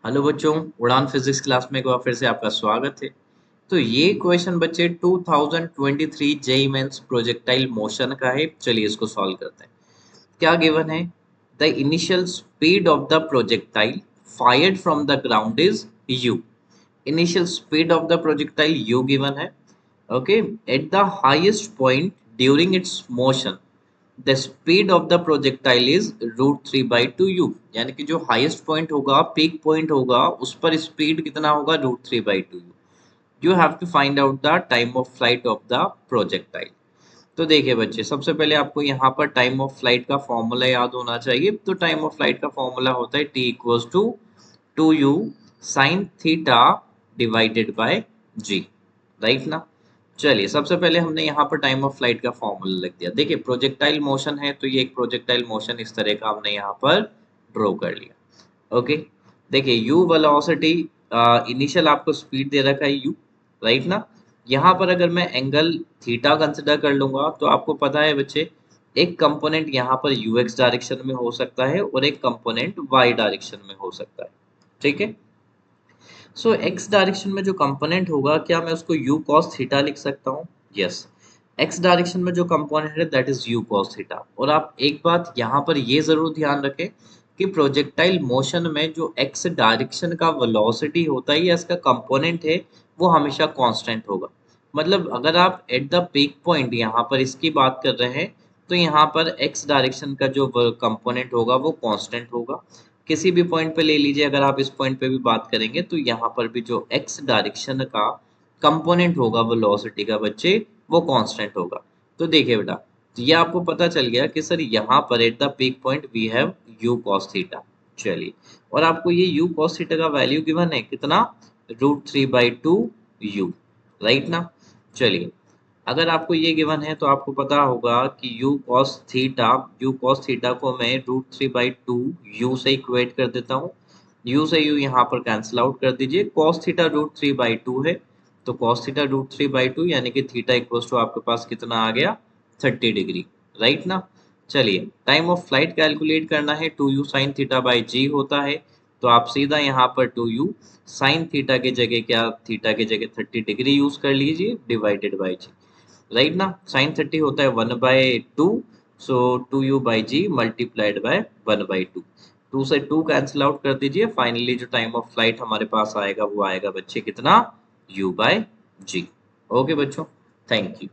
Hello बच्चों, उड़ान physics class में एक बार फिर से आपका स्वागत है। तो ये क्वेश्चन बच्चे 2023 जेईई मेंस प्रोजेक्टाइल मोशन का है। चलिए इसको सॉल्व करते हैं। क्या गिवन है? The initial speed of the projectile fired from the ground is u. Initial speed of the projectile u given है। Okay, at the highest point during its motion the speed of the projectile is √3/2u। यानी कि जो highest point होगा, peak point होगा, उस पर speed कितना होगा? √3/2u। You have to find out the time of flight of the projectile. तो देखिए बच्चे, सबसे पहले आपको यहाँ पर टाइम ऑफ फ्लाइट का फॉर्मूला याद होना चाहिए। तो टाइम ऑफ फ्लाइट का फॉर्मूला होता है t equals to 2u sine theta divided by g. Right ना? चलिए सबसे पहले हमने यहाँ पर टाइम ऑफ फ्लाइट का फॉर्मूला लिख दिया। देखिए प्रोजेक्टाइल मोशन है, तो ये एक प्रोजेक्टाइल मोशन इस तरह का हमने यहाँ पर ड्रॉ कर लिया। ओके, देखिए u वेलोसिटी, इनिशियल आपको स्पीड दे रखा है u। राइट ना? यहाँ पर अगर मैं एंगल थीटा कंसिडर कर लूंगा तो आपको पता है बच्चे, एक कंपोनेंट यहाँ पर यूएक्स डायरेक्शन में हो सकता है और एक कंपोनेंट वाई डायरेक्शन में हो सकता है। ठीक है, सो एक्स डायरेक्शन में जो कंपोनेंट होगा, क्या मैं उसको u cos थीटा लिख सकता हूँ? यस। एक्स डायरेक्शन में जो कंपोनेंट है that is u cos theta. और आप एक बात यहाँ पर ये जरूर ध्यान रखें कि प्रोजेक्टाइल मोशन में जो एक्स डायरेक्शन का वेलोसिटी होता है या इसका कंपोनेंट है, वो हमेशा कांस्टेंट होगा। मतलब अगर आप एट द पीक पॉइंट यहाँ पर इसकी बात कर रहे हैं, तो यहाँ पर एक्स डायरेक्शन का जो कंपोनेंट होगा वो कांस्टेंट होगा। किसी भी पॉइंट पे ले लीजिए, अगर आप इस पॉइंट पे भी बात करेंगे तो यहाँ पर भी जो एक्स डायरेक्शन का कंपोनेंट होगा वेलोसिटी का बच्चे, वो कांस्टेंट होगा। तो देखिए बेटा, तो ये आपको पता चल गया कि सर यहाँ पर at the peak point we have u cos theta. चलिए, और आपको ये u cos थीटा का वैल्यू गिवन है कितना? √3/2u। राइट ना? चलिए, अगर आपको ये गिवन है तो आपको पता होगा कि u cos थीटा को मैं √3/2u से इक्वेट कर देता हूँ। u से u यहाँ पर कैंसिल आउट कर दीजिए। cos थीटा √3/2 है, तो cos थीटा √3/2 यानी कि थीटा इक्वल्स टू आपके पास कितना आ गया? 30 डिग्री। राइट ना? चलिए, टाइम ऑफ फ्लाइट कैलकुलेट करना है। 2u साइन थीटा बाई जी होता है, तो आप सीधा यहाँ पर 2u साइन थीटा के जगह, क्या थीटा के जगह 30 डिग्री यूज कर लीजिए, डिवाइडेड बाई जी। राइट ना? साइन 30 होता है 1/2, सो 2u/g मल्टीप्लाइड बाय 1/2। 2 से 2 कैंसिल आउट कर दीजिए। फाइनली जो टाइम ऑफ फ्लाइट हमारे पास आएगा वो आएगा बच्चे कितना? u/g। ओके बच्चों, थैंक यू।